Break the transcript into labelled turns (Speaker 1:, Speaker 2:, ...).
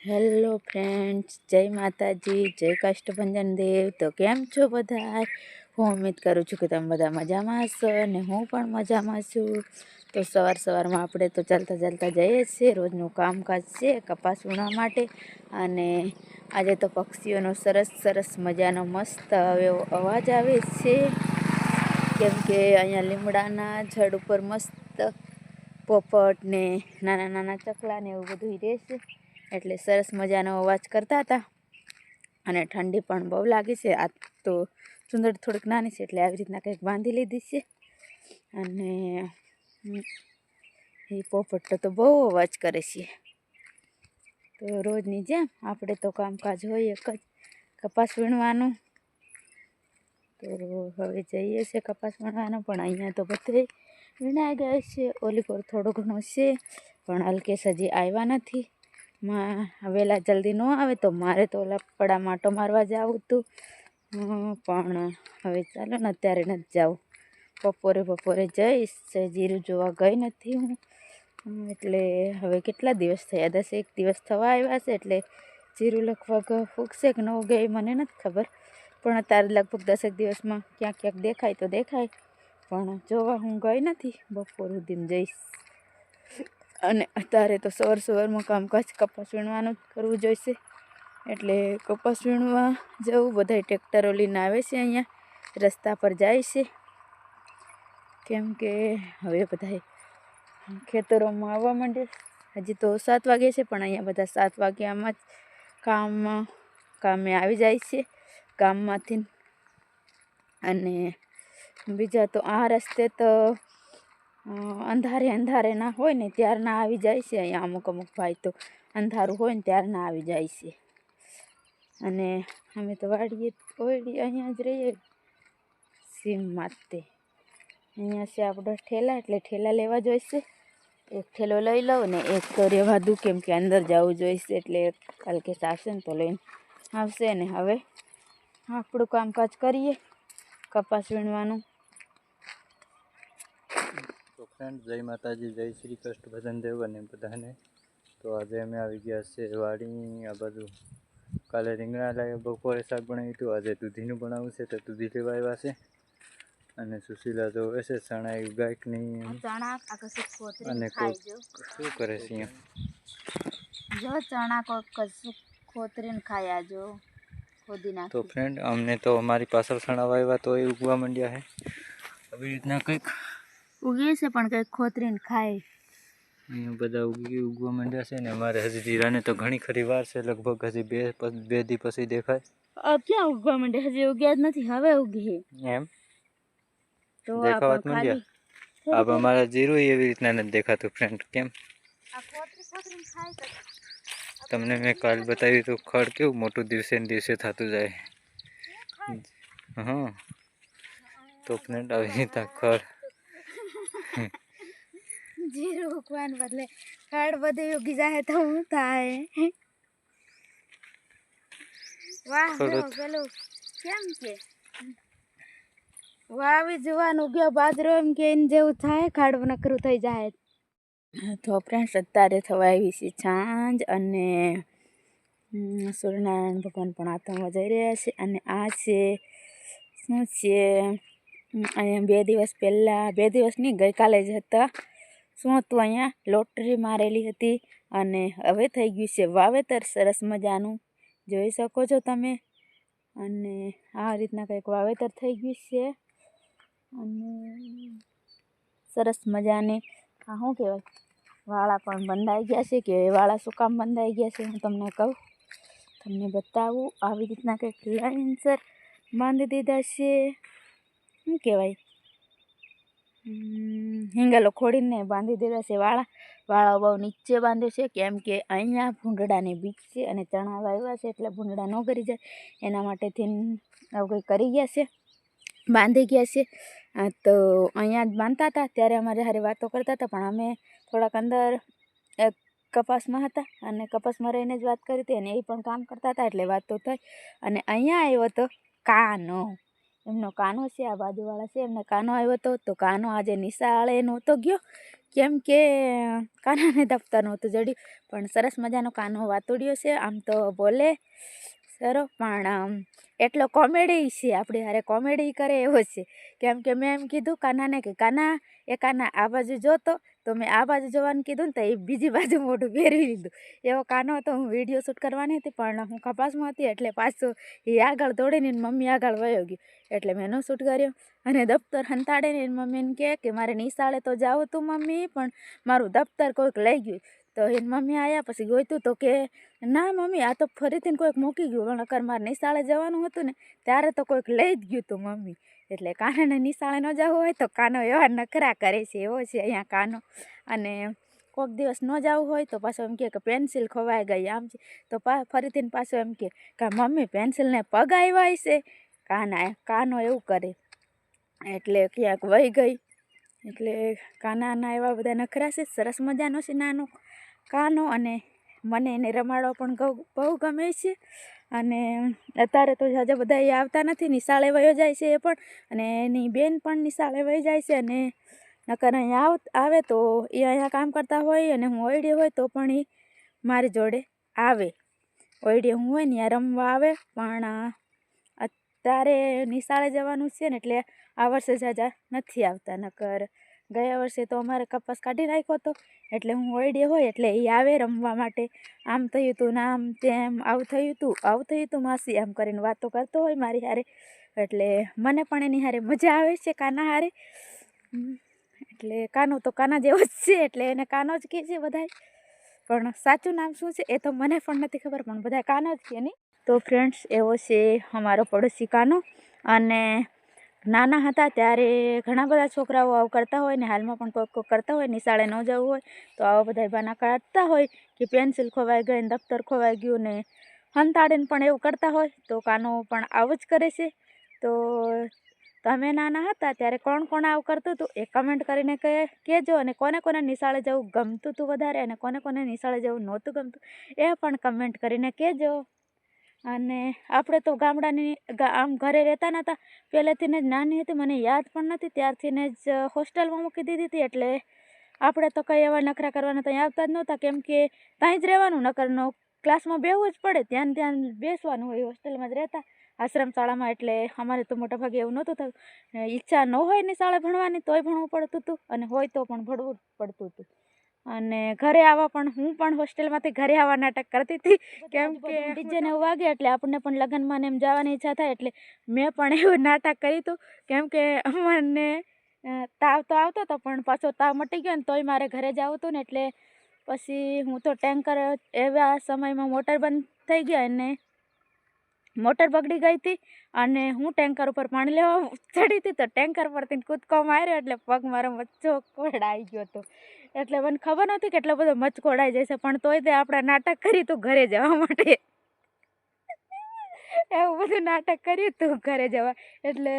Speaker 1: Hello friends, જય માતાજી, જય કાષ્ટભંજન દેવ. તો કેમ છો બધા? હું ઉમ્મીદ કરું છું કે તમે બધા મજામાં હશો અને હું પણ મજામાં છું. તો સવારમાં આપણે તો ચાલતા જઈએ છીએ. રોજનું કામકાજ છે કપાસ વીણવા માટે. અને આજે તો પક્ષીઓનો સરસ મજાનો મસ્ત એવો અવાજ આવે છે, કેમ કે અહીંયા લીમડાના ઝાડ ઉપર મસ્ત પોપટ ને નાના ચકલા ને એવું બધું રહેશે, એટલે સરસ મજાનો અવાજ કરતા હતા. અને ઠંડી પણ બહુ લાગે છે. આ તો ચુંદડ થોડીક નાની છે એટલે આવી રીતના કંઈક બાંધી લીધી છે. અને એ પોપટ તો બહુ અવાજ કરે છે. તો રોજની જેમ આપણે તો કામકાજ હોય એક જ, કપાસ વીણવાનું. તો હવે જઈએ છે કપાસ વીણવાનું, પણ અહીંયા તો બધે વીણાઈ ગયા છે. ઓલી પર થોડો ઘણો છે, પણ અલ્કેશ હજી આવ્યા નથી. વહેલા જલ્દી ન આવે તો મારે તો ઓલા પડામાં માટો મારવા જવું હતું, પણ હવે ચાલો ને અત્યારે નથી જવું. બપોરે જઈશ. જીરું જોવા ગઈ નથી હું, એટલે હવે કેટલા દિવસ થયા, 10 દિવસ થવા આવ્યા છે. એટલે જીરું લગભગ ફૂગશે કે ન ઉગે એ મને નથી ખબર, પણ અત્યારે લગભગ 10 દિવસમાં ક્યાંક દેખાય તો દેખાય. પણ જોવા હું ગઈ નથી, બપોર સુધીમાં જઈશ. અને અત્યારે તો સવારમાં કામકાજ કપાસ વીણવાનું જ કરવું જોઈશે. એટલે કપાસ વીણવા જવું. બધા ટ્રેક્ટરો લઈને આવે છે, અહીંયા રસ્તા પર જાય છે, કેમ કે હવે બધા ખેતરોમાં આવવા માંડે. હજી તો 7 વાગે છે, પણ અહીંયા બધા 7 વાગ્યામાં જ કામે આવી જાય છે ગામમાંથી. અને બીજા તો આ રસ્તે તો અંધારે ના હોય ને ત્યારના આવી જાય છે. અહીંયા અમુક ભાઈ તો અંધારું હોય ને ત્યારના આવી જાય છે. અને અમે તો વાડીએ અહીંયા જ રહીએ સીમ માટે. અહીંયા છે આપણે ઠેલા, એટલે ઠેલા લેવા જોઈશે. એક ઠેલો લઈ લઉં ને એક તો રહેવા દઉં, કેમ કે અંદર જવું જોઈશે. એટલે કાલકે આવશે ને તો લઈને આવશે. ને હવે આપણું કામકાજ કરીએ કપાસ વીણવાનું.
Speaker 2: તો ફ્રેન્ડ, જય માતાજી, જય શ્રી કૃષ્ણ દેવ અને બધાને. તો આજે અમે આવી ગયા છે વાડી. આ બાજુ કાલે રીંગણા લાવ્યા, બપોરે શાક બનાવ્યું હતું. આજે દૂધીનું બનાવવું છે તો દૂધી લેવા આવ્યા છે. અને સુશીલા તો હશે ચણા ગાયકની. અને શું કરે છે
Speaker 1: જો ચણા કશું ખોતરીને ખાયા જો ખોદી નાખી.
Speaker 2: તો ફ્રેન્ડ, અમને તો અમારી પાછળ ચણા વાવ્યા તો એ ઉગવા માંડ્યા છે. આવી રીતના કંઈક
Speaker 1: ઉગીએ છે, પણ કંઈક ખોતરીને ખાય.
Speaker 2: અહીંયા બધા ઉગવા માંડ્યા છે. ને અમારે હજી જીરાને તો ઘણી ખરી વાર છે, લગભગ હજી બે દી પછી દેખાય.
Speaker 1: ક્યાં ઉગવા માંડ્યા? હજી ઉગ્યા જ નથી, હવે ઉગી
Speaker 2: એમ
Speaker 1: તો
Speaker 2: દેખાવા માંડ્યા. આ અમારા જીરું એવી રીતના નથી દેખાતું ફ્રેન્ડ. કેમ? તમને મેં કાલ બતાવ્યું હતું ખડ કેવું મોટું દિવસે ને દિવસે થતું જાય. હા, તો ફ્રેન્ડ આવી રીતના ખડ
Speaker 1: જીરું ઉગવાને બદલે ખડ બધું ઉગી જાય તો શું થાય? વાહ, પેલું કેમ કે વાવી જવાનું ઉગ્યો બાજરો એમ કે એને જેવું થાય, ખાડું નકરું થઈ જાય. તો ફ્રેન્ડ્સ, અત્યારે થવા આવી છે સાંજ, અને સૂર્યનારાયણ ભગવાન પણ આથમવા જઈ રહ્યા છે. અને આ છે શું છે, અહીંયા 2 દિવસ પહેલાં, 2 દિવસ નહીં, ગઈકાલે જ હતા. શું હતું, અહીંયા લોટરી મારેલી હતી. અને હવે થઈ ગયું છે વાવેતર સરસ મજાનું, જોઈ શકો છો તમે. અને આ રીતના કંઈક વાવેતર થઈ ગયું છે. અને સરસ મજાની આ શું કહેવાય, વાળા પણ બંધાઈ ગયા છે. કે વાળા શું કામ બંધાઈ ગયા છે હું તમને કહું, તમને બતાવું. આવી રીતના કંઈક લાઈનસર બાંધી દીધા છે. શું કહેવાય, હિંગલો ખોડીને બાંધી દીધા છે વાળા બહુ નીચે બાંધ્યો છે, કેમ કે અહીંયા ભૂંડડાની બીક છે. અને ચણા વાવ્યા છે એટલે ભૂંડડા ન કરી જાય એના માટેથી આવું કંઈ કરી ગયા છે, બાંધી ગયા છે. તો અહીંયા જ બાંધતા હતા. ત્યારે અમારે હારે વાતો કરતા હતા, પણ અમે થોડાક અંદર કપાસમાં હતા અને કપાસમાં રહીને જ વાત કરી હતી. અને એ પણ કામ કરતા હતા એટલે વાતો થઈ. અને અહીંયા આવ્યો તો કાનો, એમનો કાનો છે, આ બાજુવાળા છે એમને કાનો આવ્યો હતો. તો કાનો આજે નિશાળે નહોતો ગયો કેમ કે કાનાને દફતર નહોતું જડ્યું. પણ સરસ મજાનો કાનો વાતુડ્યો છે, આમ તો બોલે સરો પણ એટલો કોમેડી છે, આપણી હારે કોમેડી કરે એવો છે. કેમ કે મેં એમ કીધું કાનાને કે કાના આ બાજુ જોતો, તો મેં આ બાજુ જોવાનું કીધું ને તો એ બીજી બાજુ મોઢું ફેરવી લીધું. એવો કાનો હતો. હું વિડીયો શૂટ કરવાની હતી પણ હું કપાસમાં હતી એટલે પાછું એ આગળ દોડીને મમ્મી આગળ વયો ગયો એટલે મેં એનો શૂટ કર્યો. અને દફતર હંતાડે ને મમ્મીને કહે કે મારે નિશાળે તો જાવું તું મમ્મી, પણ મારું દફતર કોઈક લઈ ગયું. તો એની મમ્મી આવ્યા પછી ગોઈતું તો કે ના મમ્મી આ તો ફરીથી કોઈક મૂકી ગયું, નકર મારે નિશાળે જવાનું હતું ને ત્યારે તો કોઈક લઈ જ ગયું તું મમ્મી. એટલે કાનાને નિશાળે ન જવું હોય તો કાનો એવા નખરા કરે છે, એવો છે અહીંયા કાનો. અને કોઈક દિવસ ન જવું હોય તો પાછો એમ કે પેન્સિલ ખોવાઈ ગઈ આમ છે, તો ફરીથી પાછો એમ કે મમ્મી પેન્સિલને પગ આવ્યા છે. કાનો એવું કરે એટલે ક્યાંક વહી ગઈ. એટલે કાનાના એવા બધા નખરા છે. સરસ મજાનો છે નાનો કાનો અને મને એને રમાડવા પણ બહુ ગમે છે. અને અત્યારે તો જાજા બધા એ આવતા નથી, નિશાળે વયો જાય છે એ પણ, અને એની બેન પણ નિશાળે વહી જાય છે. અને નકર અહીંયા આવે તો એ અહીંયા કામ કરતા હોય અને હું ઓયડી હોય તો પણ એ મારી જોડે આવે. ઓયડી હું હોય ને ત્યાં રમવા આવે. પણ અત્યારે નિશાળે જવાનું છે ને એટલે આ વર્ષે જાજા નથી આવતા. નકર ગયા વર્ષે તો અમારે કપાસ કાઢી નાખ્યો હતો એટલે હું ઓયડી હોય એટલે એ આવે રમવા માટે. આમ થયું હતું ને આમ તેમ આવું થયું હતું માસી એમ કરીને વાતો કરતો હોય મારી હારે. એટલે મને પણ એની હારે મજા આવે છે કાના હારે. એટલે કાનો તો કાના જેવો જ છે એટલે એને કાનો જ કહે છે બધાય. પણ સાચું નામ શું છે એ તો મને પણ નથી ખબર, પણ બધા કાનો જ કહે નહીં. તો ફ્રેન્ડ્સ એવો છે અમારો પડોશી કાનો. અને નાના હતા ત્યારે ઘણા બધા છોકરાઓ આવું કરતા હોય ને હાલમાં પણ કોઈ કરતા હોય, નિશાળે ન જવું હોય તો આવા બધા બહાના કાઢતા હોય કે પેન્સિલ ખોવાઈ ગઈ ને દફતર ખોવાઈ ગયું ને હંતાડીને પણ એવું કરતા હોય. તો કાનો પણ આવું જ કરે છે. તો તમે નાના હતા ત્યારે કોણ કોણ આવું કરતું હતું એ કમેન્ટ કરીને કહેજો. અને કોને કોને નિશાળે જવું ગમતું હતું વધારે અને કોને કોને નિશાળે જવું નહોતું ગમતું એ પણ કમેન્ટ કરીને કહેજો. અને આપણે તો ગામડાની આમ ઘરે રહેતા નહોતા પહેલેથી જ. નાની હતી મને યાદ પણ નથી ત્યારથી જ હોસ્ટેલમાં મૂકી દીધી હતી. એટલે આપણે તો કંઈ એવા નખરા કરવાના ત્યાં આવતા જ નહોતા, કેમ કે ત્યાં જ રહેવાનું. નકરનો ક્લાસમાં બેસવું જ પડે, ત્યાં બેસવાનું હોય. હોસ્ટેલમાં જ રહેતા આશ્રમ શાળામાં. એટલે અમારે તો મોટાભાગે એવું નહોતું થતું. ઈચ્છા ન હોય ને શાળા ભણવાની તોય ભણવું પડતું હતું, અને હોય તો પણ ભણવું પડતું હતું. અને ઘરે આવવા પણ હું પણ હોસ્ટેલમાંથી ઘરે આવવા નાટક કરતી હતી, કેમ કે ડીજે ને એવું વાગે એટલે આપણને પણ લગ્નમાં ને એમ જવાની ઈચ્છા થાય. એટલે મેં પણ એવું નાટક કર્યું હતું, કેમ કે મને તાવ તો આવતો હતો પણ પાછો તાવ મટી ગયો ને તોય મારે ઘરે જવું હતું ને. એટલે પછી હું તો ટેન્કર એવા સમયમાં મોટર બંધ થઈ ગયા અને મોટર બગડી ગઈ હતી. અને હું ટેન્કર ઉપર પાણી લેવા ચડી હતી તો ટેન્કર પરથી કૂદકો માર્યો એટલે પગ મારો મચ્છો કોડાઈ ગયો હતો. એટલે મને ખબર નહોતી કેટલો બધો મચકોડાઈ જશે, પણ તોય તે આપણે નાટક કર્યું હતું ઘરે જવા માટે. એવું બધું નાટક કર્યું હતું ઘરે જવા. એટલે